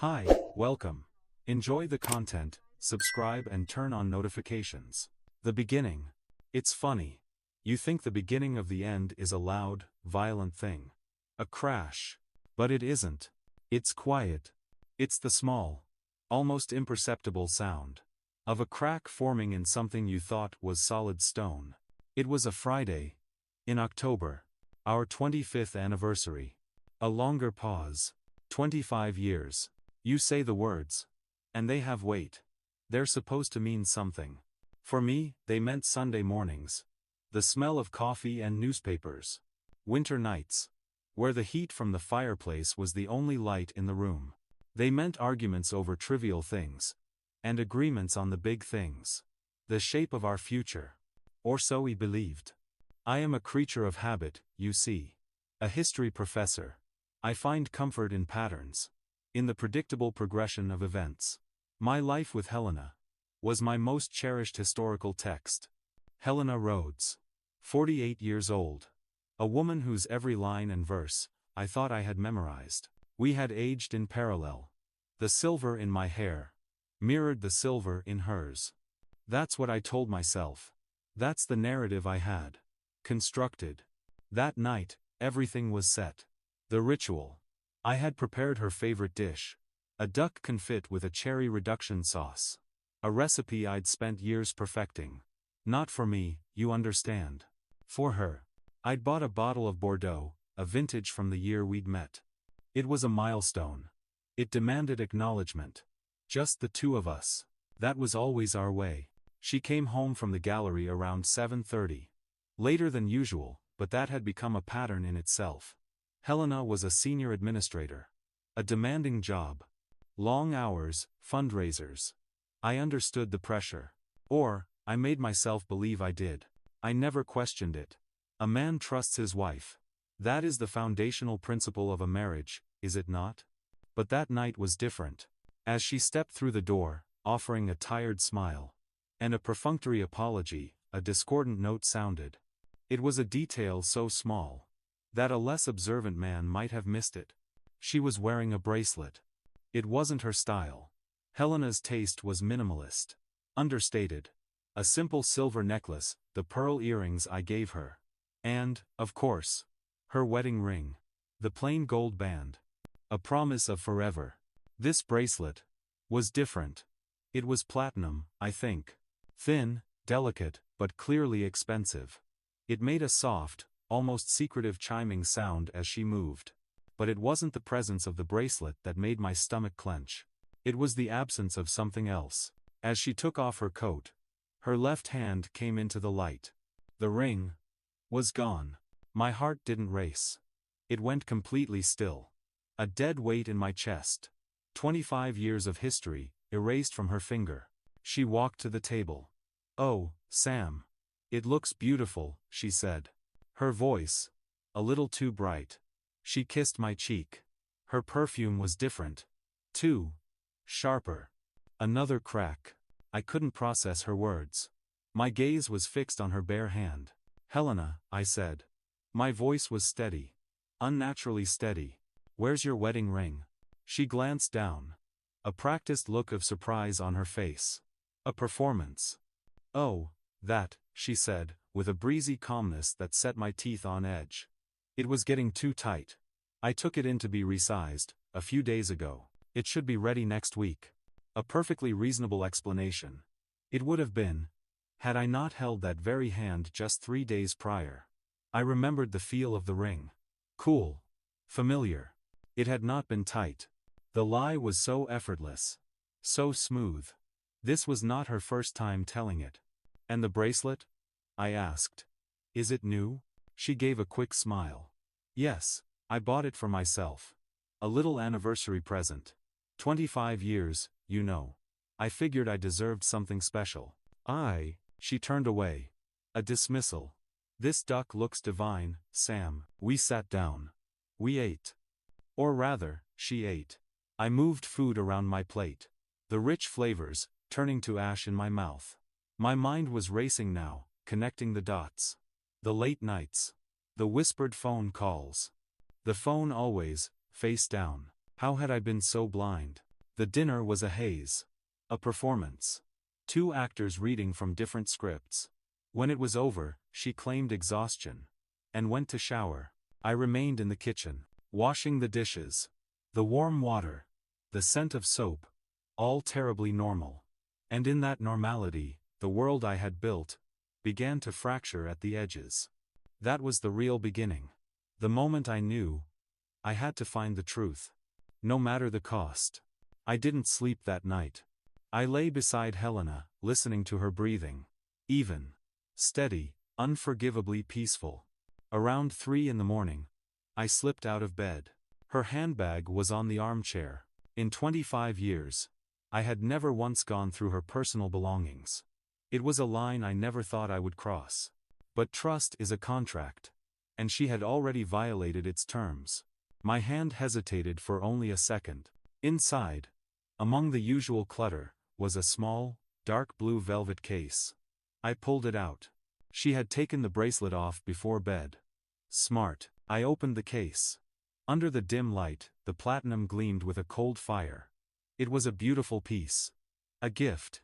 Hi, welcome. Enjoy the content, subscribe and turn on notifications. The beginning. It's funny. You think the beginning of the end is a loud, violent thing. A crash. But it isn't. It's quiet. It's the small, almost imperceptible sound of a crack forming in something you thought was solid stone. It was a Friday. In October. Our 25th anniversary. A longer pause. 25 years. You say the words. And they have weight. They're supposed to mean something. For me, they meant Sunday mornings. The smell of coffee and newspapers. Winter nights. Where the heat from the fireplace was the only light in the room. They meant arguments over trivial things. And agreements on the big things. The shape of our future. Or so we believed. I am a creature of habit, you see. A history professor. I find comfort in patterns. In the predictable progression of events. My life with Helena was my most cherished historical text. Helena Rhodes. 48 years old. A woman whose every line and verse I thought I had memorized. We had aged in parallel. The silver in my hair mirrored the silver in hers. That's what I told myself. That's the narrative I had constructed. That night, everything was set. The ritual. I had prepared her favorite dish. A duck confit with a cherry reduction sauce. A recipe I'd spent years perfecting. Not for me, you understand. For her. I'd bought a bottle of Bordeaux, a vintage from the year we'd met. It was a milestone. It demanded acknowledgement. Just the two of us. That was always our way. She came home from the gallery around 7:30. Later than usual, but that had become a pattern in itself. Helena was a senior administrator. A demanding job. Long hours, fundraisers. I understood the pressure. Or, I made myself believe I did. I never questioned it. A man trusts his wife. That is the foundational principle of a marriage, is it not? But that night was different. As she stepped through the door, offering a tired smile. And a perfunctory apology, a discordant note sounded. It was a detail so small that a less observant man might have missed it. She was wearing a bracelet. It wasn't her style. Helena's taste was minimalist. Understated. A simple silver necklace, the pearl earrings I gave her. And, of course, her wedding ring. The plain gold band. A promise of forever. This bracelet was different. It was platinum, I think. Thin, delicate, but clearly expensive. It made a soft, almost secretive chiming sound as she moved. But it wasn't the presence of the bracelet that made my stomach clench. It was the absence of something else. As she took off her coat, her left hand came into the light. The ring was gone. My heart didn't race. It went completely still. A dead weight in my chest. 25 years of history, erased from her finger. She walked to the table. "Oh, Sam. It looks beautiful," she said. Her voice, a little too bright. She kissed my cheek. Her perfume was different. Too sharper. Another crack. I couldn't process her words. My gaze was fixed on her bare hand. "Helena," I said. My voice was steady. Unnaturally steady. "Where's your wedding ring?" She glanced down. A practiced look of surprise on her face. A performance. "Oh, that," she said, with a breezy calmness that set my teeth on edge. "It was getting too tight. I took it in to be resized, a few days ago. It should be ready next week." A perfectly reasonable explanation. It would have been, had I not held that very hand just 3 days prior. I remembered the feel of the ring. Cool. Familiar. It had not been tight. The lie was so effortless. So smooth. This was not her first time telling it. "And the bracelet?" I asked. "Is it new?" She gave a quick smile. "Yes, I bought it for myself. A little anniversary present. 25 years, you know. I figured I deserved something special." She turned away. A dismissal. "This duck looks divine, Sam." We sat down. We ate. Or rather, she ate. I moved food around my plate. The rich flavors, turning to ash in my mouth. My mind was racing now, connecting the dots. The late nights. The whispered phone calls. The phone always, face down. How had I been so blind? The dinner was a haze. A performance. Two actors reading from different scripts. When it was over, she claimed exhaustion and went to shower. I remained in the kitchen, washing the dishes. The warm water, the scent of soap, all terribly normal. And in that normality, the world I had built began to fracture at the edges. That was the real beginning. The moment I knew I had to find the truth, no matter the cost. I didn't sleep that night. I lay beside Helena, listening to her breathing. Even, steady, unforgivably peaceful. Around 3 in the morning, I slipped out of bed. Her handbag was on the armchair. In 25 years, I had never once gone through her personal belongings. It was a line I never thought I would cross. But trust is a contract. And she had already violated its terms. My hand hesitated for only a second. Inside, among the usual clutter, was a small, dark blue velvet case. I pulled it out. She had taken the bracelet off before bed. Smart. I opened the case. Under the dim light, the platinum gleamed with a cold fire. It was a beautiful piece. A gift.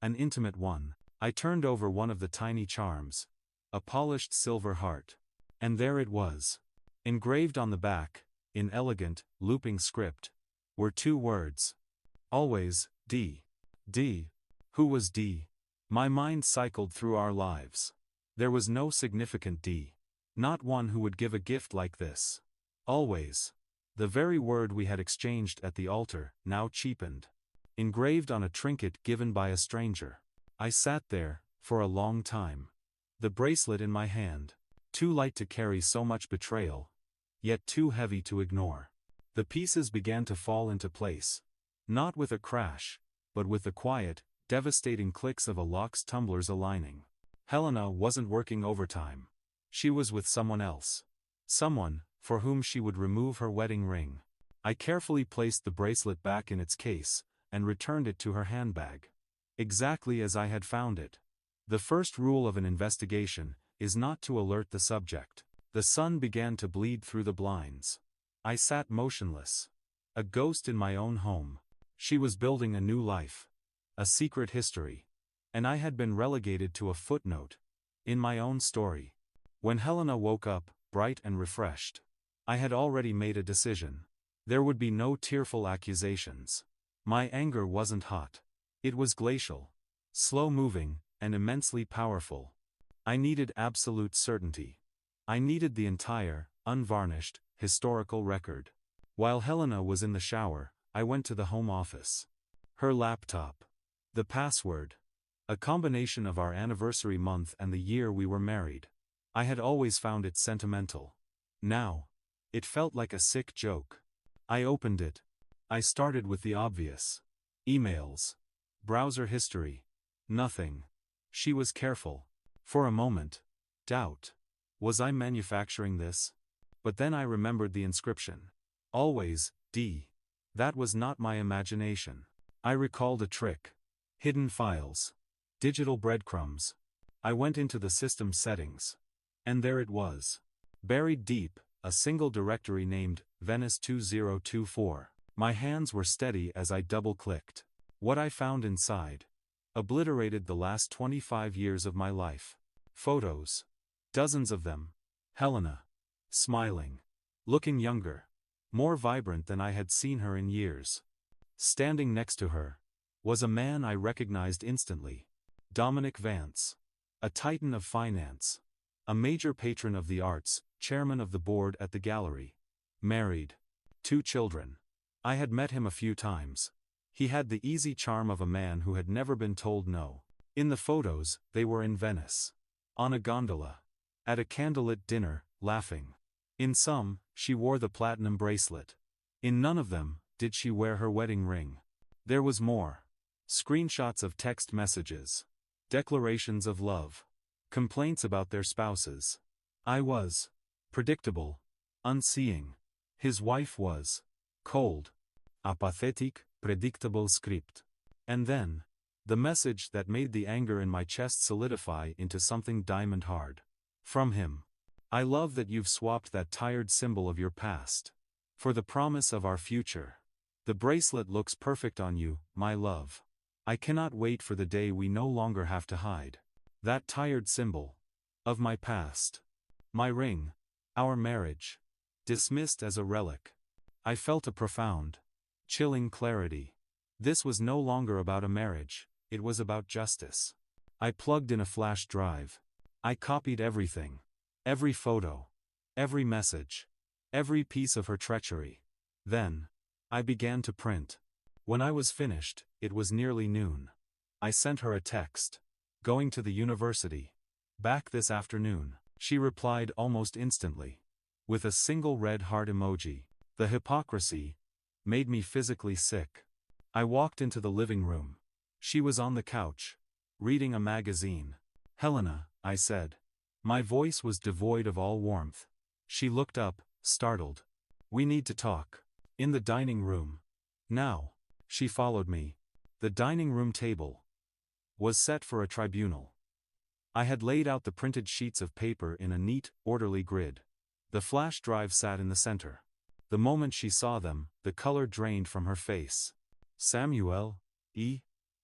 An intimate one. I turned over one of the tiny charms. A polished silver heart. And there it was. Engraved on the back, in elegant, looping script, were 2 words. Always, D. D. Who was D? My mind cycled through our lives. There was no significant D. Not one who would give a gift like this. Always. The very word we had exchanged at the altar, now cheapened. Engraved on a trinket given by a stranger. I sat there, for a long time. The bracelet in my hand. Too light to carry so much betrayal. Yet too heavy to ignore. The pieces began to fall into place. Not with a crash, but with the quiet, devastating clicks of a lock's tumblers aligning. Helena wasn't working overtime. She was with someone else. Someone, for whom she would remove her wedding ring. I carefully placed the bracelet back in its case, and returned it to her handbag. Exactly as I had found it. The first rule of an investigation is not to alert the subject. The sun began to bleed through the blinds. I sat motionless. A ghost in my own home. She was building a new life. A secret history. And I had been relegated to a footnote in my own story. When Helena woke up, bright and refreshed, I had already made a decision. There would be no tearful accusations. My anger wasn't hot. It was glacial. Slow-moving, and immensely powerful. I needed absolute certainty. I needed the entire, unvarnished, historical record. While Helena was in the shower, I went to the home office. Her laptop. The password. A combination of our anniversary month and the year we were married. I had always found it sentimental. Now, it felt like a sick joke. I opened it. I started with the obvious. Emails. Browser history. Nothing. She was careful. For a moment. Doubt. Was I manufacturing this? But then I remembered the inscription. Always, D. That was not my imagination. I recalled a trick. Hidden files. Digital breadcrumbs. I went into the system settings. And there it was. Buried deep, a single directory named Venice 2024. My hands were steady as I double-clicked. What I found inside obliterated the last 25 years of my life. Photos. Dozens of them. Helena. Smiling. Looking younger. More vibrant than I had seen her in years. Standing next to her was a man I recognized instantly. Dominic Vance. A titan of finance. A major patron of the arts, chairman of the board at the gallery. Married. 2 children. I had met him a few times. He had the easy charm of a man who had never been told no. In the photos, they were in Venice. On a gondola. At a candlelit dinner, laughing. In some, she wore the platinum bracelet. In none of them did she wear her wedding ring. There was more. Screenshots of text messages. Declarations of love. Complaints about their spouses. I was predictable. Unseeing. His wife was cold. Apathetic, predictable script. And then, the message that made the anger in my chest solidify into something diamond hard. From him. I love that you've swapped that tired symbol of your past for the promise of our future. The bracelet looks perfect on you, my love. I cannot wait for the day we no longer have to hide. That tired symbol of my past. My ring. Our marriage. Dismissed as a relic. I felt a profound, chilling clarity. This was no longer about a marriage, it was about justice. I plugged in a flash drive. I copied everything. Every photo. Every message. Every piece of her treachery. Then, I began to print. When I was finished, it was nearly noon. I sent her a text. Going to the university. Back this afternoon. She replied almost instantly. With a single red heart emoji. The hypocrisy made me physically sick. I walked into the living room. She was on the couch, reading a magazine. Helena, I said. My voice was devoid of all warmth. She looked up, startled. We need to talk. In the dining room. Now. She followed me. The dining room table was set for a tribunal. I had laid out the printed sheets of paper in a neat, orderly grid. The flash drive sat in the center. The moment she saw them, the color drained from her face. Samuel,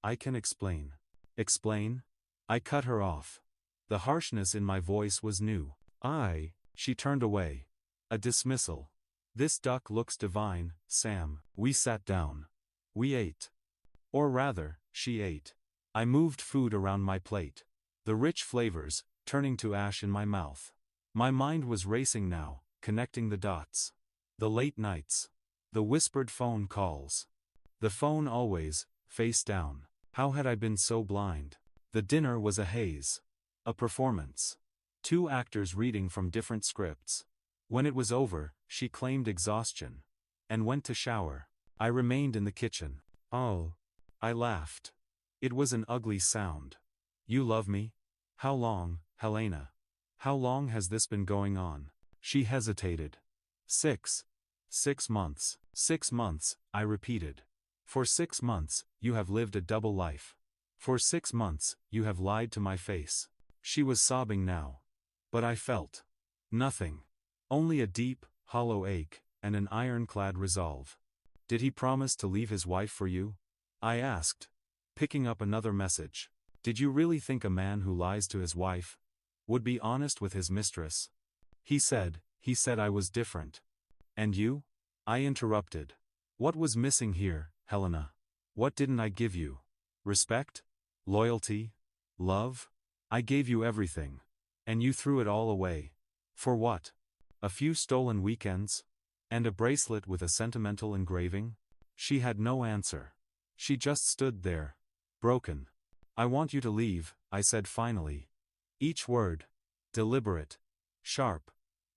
I can explain. Explain? I cut her off. The harshness in my voice was new. She turned away. A dismissal. This duck looks divine, Sam. We sat down. We ate. Or rather, she ate. I moved food around my plate. The rich flavors, turning to ash in my mouth. My mind was racing now, connecting the dots. The late nights. The whispered phone calls. The phone always, face down. How had I been so blind? The dinner was a haze. A performance. 2 actors reading from different scripts. When it was over, she claimed exhaustion. And went to shower. I remained in the kitchen. Oh. I laughed. It was an ugly sound. You love me? How long, Helena? How long has this been going on? She hesitated. 6 months. 6 months, I repeated. For 6 months, you have lived a double life. For 6 months, you have lied to my face. She was sobbing now. But I felt nothing. Only a deep, hollow ache, and an ironclad resolve. Did he promise to leave his wife for you? I asked, picking up another message. Did you really think a man who lies to his wife would be honest with his mistress? He said I was different. And you? I interrupted. What was missing here, Helena? What didn't I give you? Respect? Loyalty? Love? I gave you everything. And you threw it all away. For what? A few stolen weekends? And a bracelet with a sentimental engraving? She had no answer. She just stood there. Broken. I want you to leave, I said finally. Each word. Deliberate. Sharp.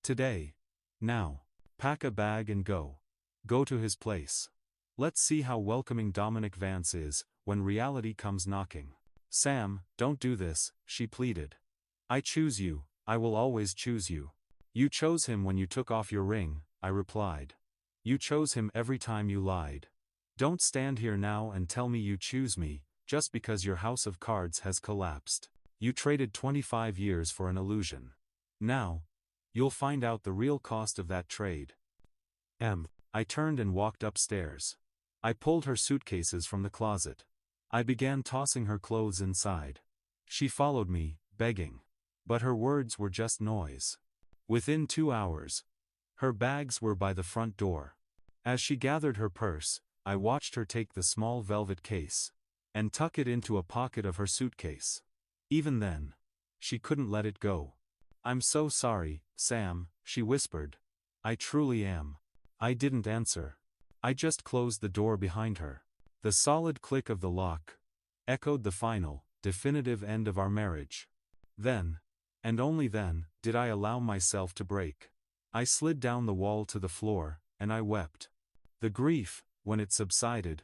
Today. Now. Pack a bag and go. Go to his place. Let's see how welcoming Dominic Vance is, when reality comes knocking. Sam, don't do this, she pleaded. I choose you, I will always choose you. You chose him when you took off your ring, I replied. You chose him every time you lied. Don't stand here now and tell me you choose me, just because your house of cards has collapsed. You traded 25 years for an illusion. Now, you'll find out the real cost of that trade. I turned and walked upstairs. I pulled her suitcases from the closet. I began tossing her clothes inside. She followed me, begging. But her words were just noise. Within 2 hours, her bags were by the front door. As she gathered her purse, I watched her take the small velvet case and tuck it into a pocket of her suitcase. Even then, she couldn't let it go. I'm so sorry, Sam, she whispered. I truly am. I didn't answer. I just closed the door behind her. The solid click of the lock echoed the final, definitive end of our marriage. Then, and only then, did I allow myself to break. I slid down the wall to the floor, and I wept. The grief, when it subsided,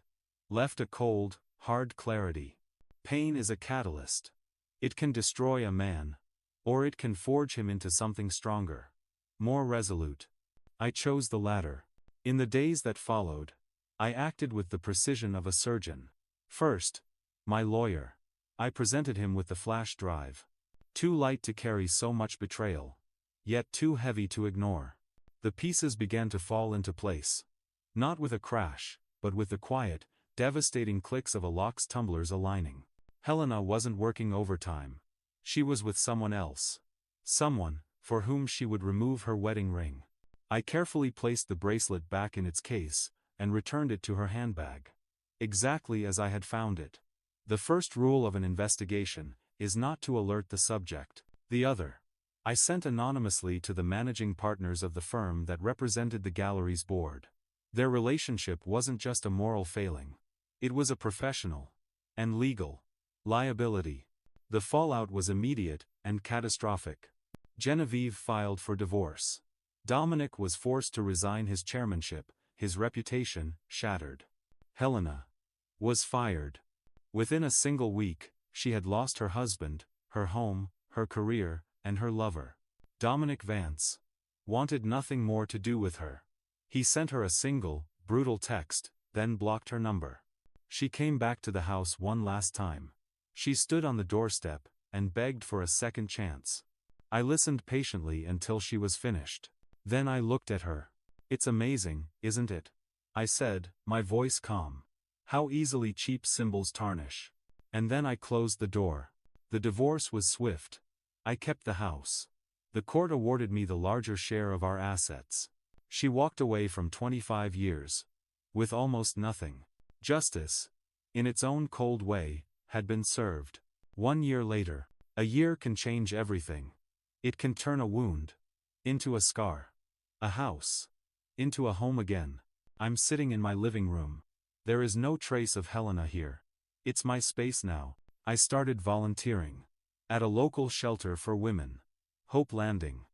left a cold, hard clarity. Pain is a catalyst. It can destroy a man, or it can forge him into something stronger, more resolute. I chose the latter. In the days that followed, I acted with the precision of a surgeon. First, my lawyer. I presented him with the flash drive. Too light to carry so much betrayal, yet too heavy to ignore. The pieces began to fall into place. Not with a crash, but with the quiet, devastating clicks of a lock's tumblers aligning. Helena wasn't working overtime. She was with someone else. Someone, for whom she would remove her wedding ring. I carefully placed the bracelet back in its case, and returned it to her handbag. Exactly as I had found it. The first rule of an investigation is not to alert the subject. The other. I sent anonymously to the managing partners of the firm that represented the gallery's board. Their relationship wasn't just a moral failing. It was a professional and legal liability. The fallout was immediate and catastrophic. Genevieve filed for divorce. Dominic was forced to resign his chairmanship, his reputation shattered. Helena was fired. Within a single week, she had lost her husband, her home, her career, and her lover. Dominic Vance wanted nothing more to do with her. He sent her a single, brutal text, then blocked her number. She came back to the house one last time. She stood on the doorstep and begged for a second chance. I listened patiently until she was finished. Then I looked at her. "It's amazing, isn't it?" I said, my voice calm. "How easily cheap symbols tarnish." And then I closed the door. The divorce was swift. I kept the house. The court awarded me the larger share of our assets. She walked away from 25 years. With almost nothing. Justice, in its own cold way, had been served. 1 year later. A year can change everything. It can turn a wound into a scar. A house into a home again. I'm sitting in my living room. There is no trace of Helena here. It's my space now. I started volunteering at a local shelter for women. Hope Landing.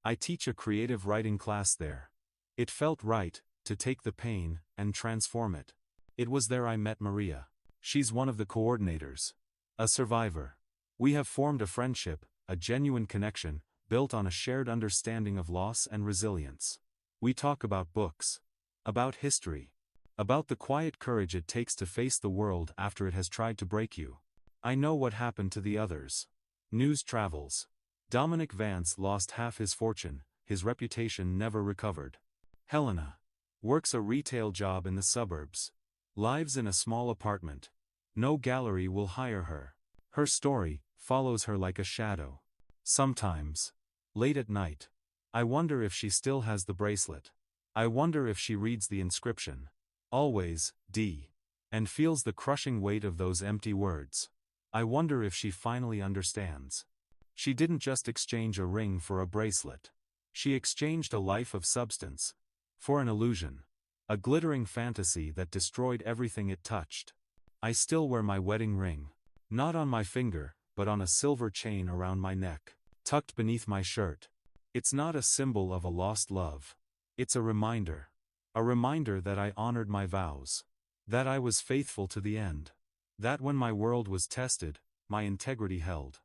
I teach a creative writing class there. It felt right to take the pain and transform it. It was there I met Maria. She's one of the coordinators. A survivor. We have formed a friendship, a genuine connection, built on a shared understanding of loss and resilience. We talk about books. About history. About the quiet courage it takes to face the world after it has tried to break you. I know what happened to the others. News travels. Dominic Vance lost half his fortune, his reputation never recovered. Helena works a retail job in the suburbs. Lives in a small apartment. No gallery will hire her. Her story follows her like a shadow. Sometimes, late at night, I wonder if she still has the bracelet. I wonder if she reads the inscription. Always, D. And feels the crushing weight of those empty words. I wonder if she finally understands. She didn't just exchange a ring for a bracelet. She exchanged a life of substance for an illusion. A glittering fantasy that destroyed everything it touched. I still wear my wedding ring. Not on my finger, but on a silver chain around my neck, tucked beneath my shirt. It's not a symbol of a lost love. It's a reminder. A reminder that I honored my vows. That I was faithful to the end. That when my world was tested, my integrity held.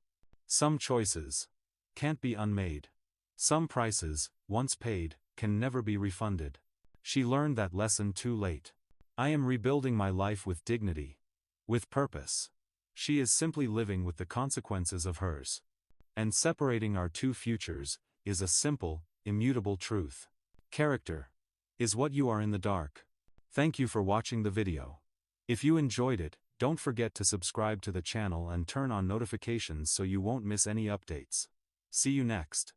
Some choices can't be unmade. Some prices, once paid, can never be refunded. She learned that lesson too late. I am rebuilding my life with dignity. With purpose. She is simply living with the consequences of hers. And separating our two futures is a simple, immutable truth. Character is what you are in the dark. Thank you for watching the video. If you enjoyed it, don't forget to subscribe to the channel and turn on notifications so you won't miss any updates. See you next.